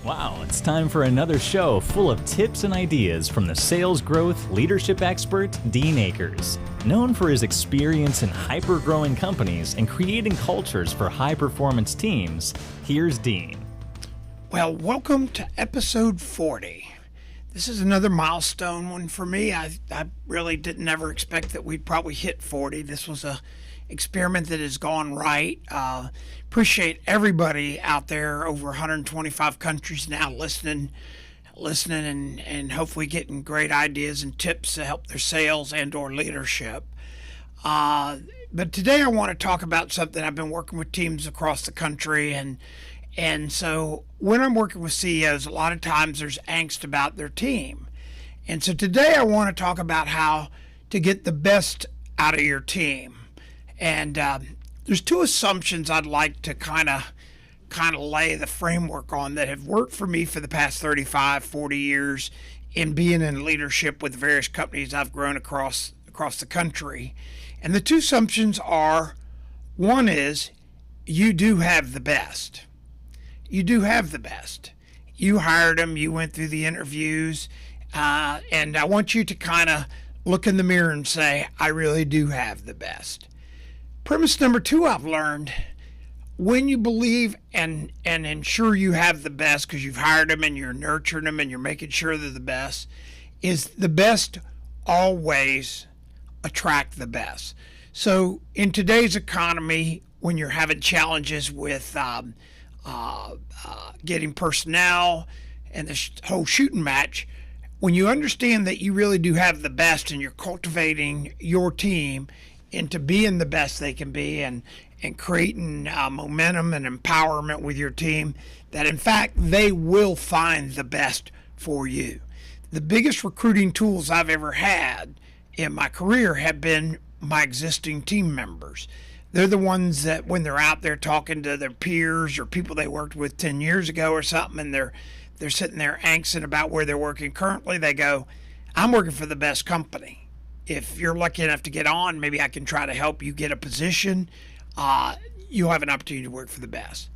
Wow, it's time for another show full of tips and ideas from the sales growth leadership expert, Dean Akers. Known for his experience in hyper-growing companies and creating cultures for high-performance teams, here's Dean. Well, welcome to episode 40. This is another milestone one for me. I really didn't ever expect that we'd probably hit 40. This was a experiment that has gone right. Appreciate everybody out there, over 125 countries now listening and hopefully getting great ideas and tips to help their sales and or leadership. But today I want to talk about something. I've been working with teams across the country, and so when I'm working with CEOs, a lot of times there's angst about their team. And so today I want to talk about how to get the best out of your team. And there's two assumptions I'd like to kind of lay the framework on that have worked for me for the past 35, 40 years in being in leadership with various companies I've grown across the country. And the two assumptions are, one is you do have the best. You do have the best. You hired them, you went through the interviews, and I want you to kind of look in the mirror and say, I really do have the best. Premise number two I've learned, when you believe and ensure you have the best because you've hired them and you're nurturing them and you're making sure they're the best, is the best always attract the best. So in today's economy, when you're having challenges with getting personnel and this whole shooting match, when you understand that you really do have the best and you're cultivating your team into being the best they can be and creating momentum and empowerment with your team, that in fact they will find the best for you. The biggest recruiting tools I've ever had in my career have been my existing team members. They're the ones that when they're out there talking to their peers or people they worked with 10 years ago or something, and they're sitting there angsting about where they're working currently, they go, I'm working for the best company. If you're lucky enough to get on, maybe I can try to help you get a position. You'll have an opportunity to work for the best.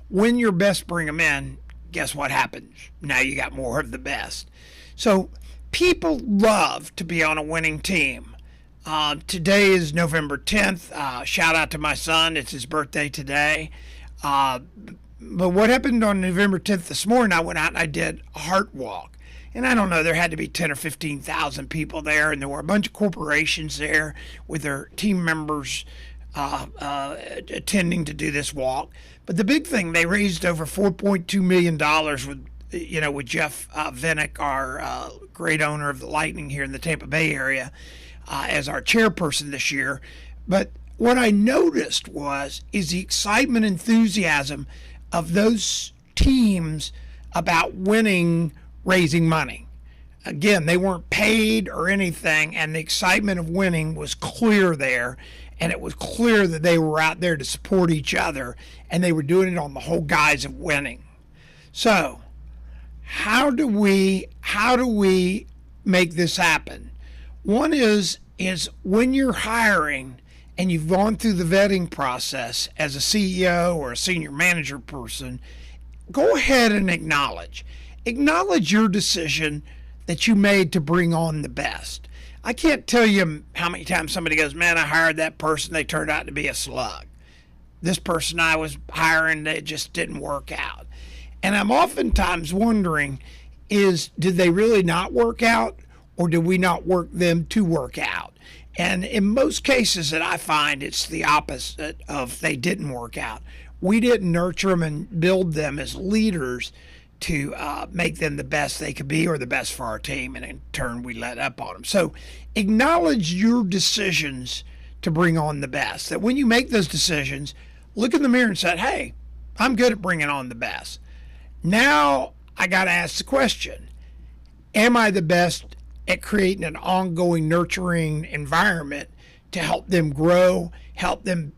When your best bring them in, guess what happens? Now you got more of the best. So people love to be on a winning team. Today is November 10th. Shout out to my son. It's his birthday today. But what happened on November 10th this morning, I went out and I did a heart walk. And I don't know, there had to be 10 or 15,000 people there, and there were a bunch of corporations there with their team members attending to do this walk. But the big thing, they raised over $4.2 million with Jeff Vinnick, our great owner of the Lightning here in the Tampa Bay area, as our chairperson this year. But what I noticed is the excitement, enthusiasm of those teams about winning, raising money. Again, they weren't paid or anything, and the excitement of winning was clear there, and it was clear that they were out there to support each other, and they were doing it on the whole guise of winning. So, how do we make this happen? One is when you're hiring and you've gone through the vetting process as a CEO or a senior manager person, go ahead and acknowledge your decision that you made to bring on the best. I can't tell you how many times somebody goes, man, I hired that person, they turned out to be a slug. This person I was hiring, it just didn't work out. And I'm oftentimes wondering, did they really not work out, or did we not work them to work out? And in most cases that I find, it's the opposite of they didn't work out. We didn't nurture them and build them as leaders to make them the best they could be or the best for our team, and in turn we let up on them. So acknowledge your decisions to bring on the best. That when you make those decisions, look in the mirror and say, hey, I'm good at bringing on the best. Now I got to ask the question, am I the best at creating an ongoing nurturing environment to help them grow, help them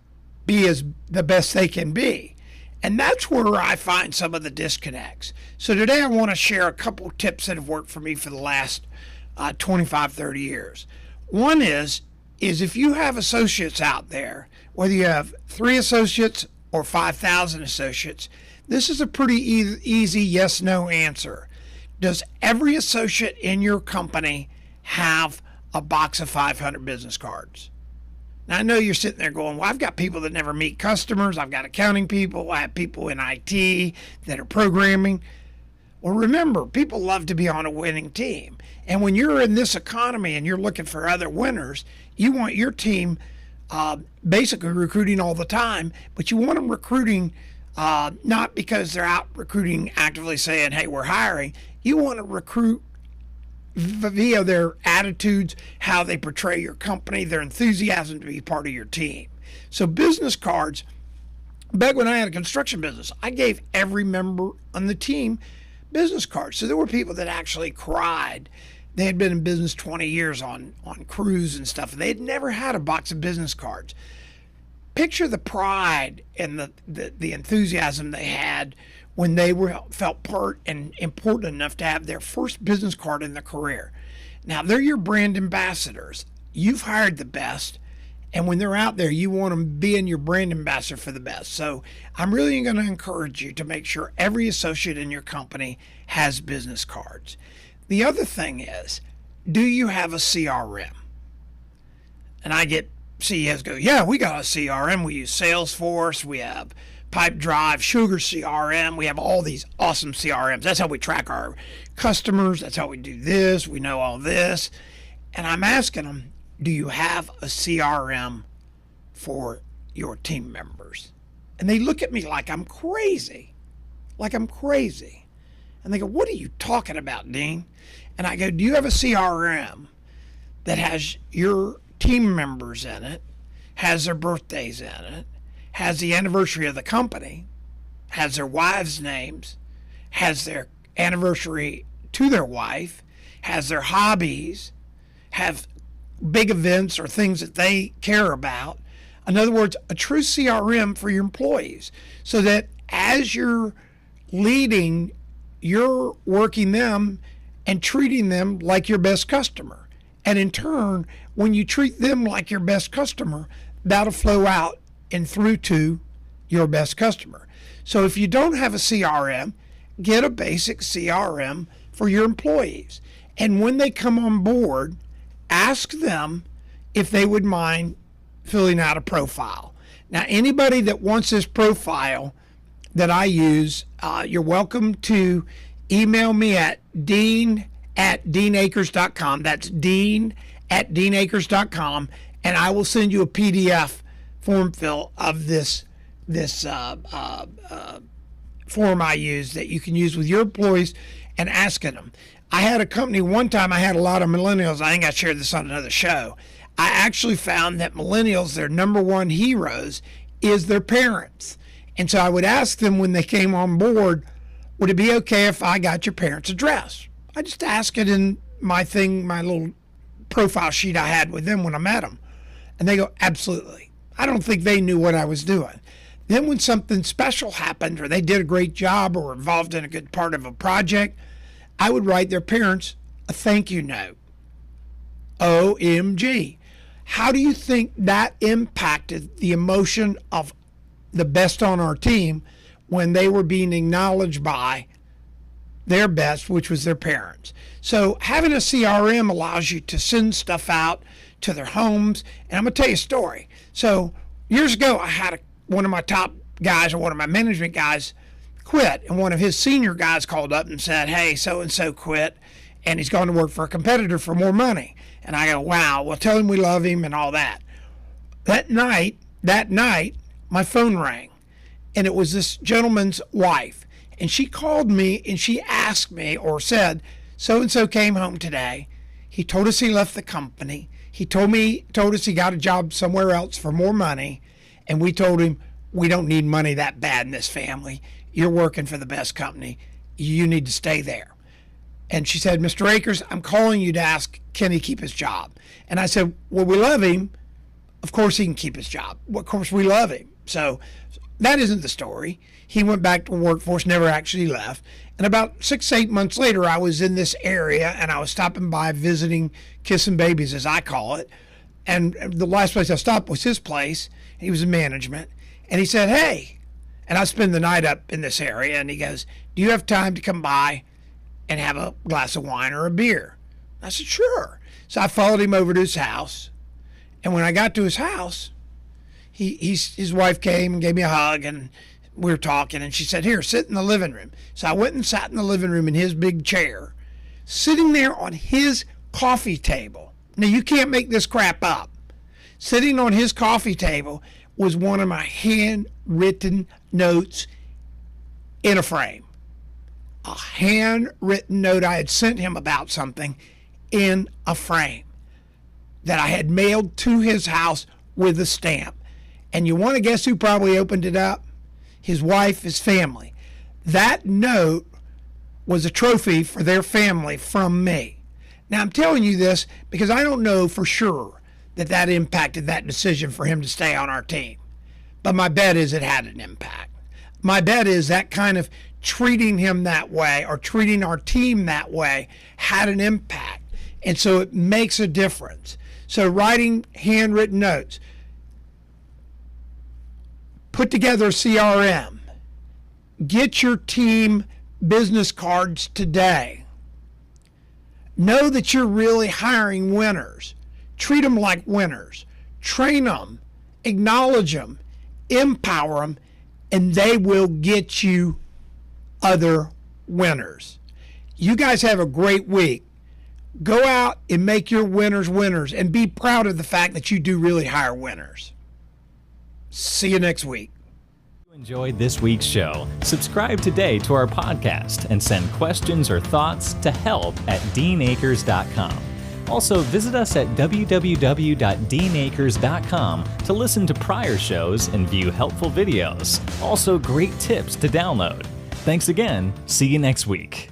be as the best they can be? And that's where I find some of the disconnects. So today I want to share a couple of tips that have worked for me for the last 25, 30 years. One is if you have associates out there, whether you have 3 associates or 5,000 associates, This is a pretty easy yes/no answer. Does every associate in your company have a box of 500 business cards? Now, I know you're sitting there going, well, I've got people that never meet customers. I've got accounting people. I have people in IT that are programming. Well, remember, people love to be on a winning team. And when you're in this economy and you're looking for other winners, you want your team basically recruiting all the time, but you want them recruiting not because they're out recruiting actively saying, hey, we're hiring. You want to recruit via their attitudes, how they portray your company, their enthusiasm to be part of your team. So business cards, back when I had a construction business, I gave every member on the team business cards. So there were people that actually cried. They had been in business 20 years on crews and stuff, and they had never had a box of business cards. Picture the pride and the enthusiasm they had when they felt part and important enough to have their first business card in their career. Now, they're your brand ambassadors. You've hired the best, and when they're out there, you want them being your brand ambassador for the best. So I'm really going to encourage you to make sure every associate in your company has business cards. The other thing is, do you have a CRM? And I get CEOs go, yeah, we got a CRM. We use Salesforce. We have Pipedrive, Sugar CRM. We have all these awesome CRMs. That's how we track our customers. That's how we do this. We know all this. And I'm asking them, do you have a CRM for your team members? And they look at me like I'm crazy. And they go, what are you talking about, Dean? And I go, do you have a CRM that has your team members in it, has their birthdays in it, has the anniversary of the company, has their wives' names, has their anniversary to their wife, has their hobbies, have big events or things that they care about. In other words, a true CRM for your employees, so that as you're leading, you're working them and treating them like your best customer. And in turn, when you treat them like your best customer, that'll flow out and through to your best customer. So if you don't have a CRM, get a basic CRM for your employees. And when they come on board, ask them if they would mind filling out a profile. Now, anybody that wants this profile that I use, you're welcome to email me at dean@deanakers.com. That's dean@deanakers.com, and I will send you a PDF form fill of this form I use that you can use with your employees and asking them. I had a company one time, I had a lot of millennials. I think I shared this on another show. I actually found that millennials, their number one heroes is their parents. And so I would ask them when they came on board, would it be okay if I got your parents' address? I just ask it in my little profile sheet I had with them when I met them. And they go, absolutely. I don't think they knew what I was doing. Then when something special happened, or they did a great job or were involved in a good part of a project, I would write their parents a thank you note. OMG. How do you think that impacted the emotion of the best on our team when they were being acknowledged by their best, which was their parents? So having a CRM allows you to send stuff out to their homes. And I'm going to tell you a story. So years ago, I had one of my top guys, or one of my management guys, quit. And one of his senior guys called up and said, hey, so-and-so quit, and he's going to work for a competitor for more money. And I go, wow, well, tell him we love him and all that. That night, my phone rang, and it was this gentleman's wife. And she called me and she asked me, or said, so-and-so came home today. He told us he left the company. He told us he got a job somewhere else for more money. And we told him, we don't need money that bad in this family. You're working for the best company. You need to stay there. And she said, Mr. Akers, I'm calling you to ask, can he keep his job? And I said, well, we love him. Of course he can keep his job. Well, of course we love him. So that isn't the story. He went back to the workforce, never actually left. And about 6, 8 months later, I was in this area and I was stopping by visiting, kissing babies, as I call it. And the last place I stopped was his place. He was in management. And he said, hey. and I spend the night up in this area. And he goes, do you have time to come by and have a glass of wine or a beer? I said, sure. So I followed him over to his house. And when I got to his house, his wife came and gave me a hug, and we were talking, and she said, here, sit in the living room. So I went and sat in the living room in his big chair, sitting there on his coffee table. Now, you can't make this crap up. Sitting on his coffee table was one of my handwritten notes in a frame. A handwritten note I had sent him about something in a frame that I had mailed to his house with a stamp. And you want to guess who probably opened it up? His wife, his family. That note was a trophy for their family from me. Now, I'm telling you this because I don't know for sure that impacted that decision for him to stay on our team. But my bet is it had an impact. My bet is that kind of treating him that way or treating our team that way had an impact. And so it makes a difference. So writing handwritten notes, put together a CRM, get your team business cards today. Know that you're really hiring winners. Treat them like winners. Train them, acknowledge them, empower them, and they will get you other winners. You guys have a great week. Go out and make your winners winners and be proud of the fact that you do really hire winners. See you next week. If you enjoyed this week's show, subscribe today to our podcast and send questions or thoughts to help@deanacres.com. Also, visit us at www.deanacres.com to listen to prior shows and view helpful videos. Also, great tips to download. Thanks again. See you next week.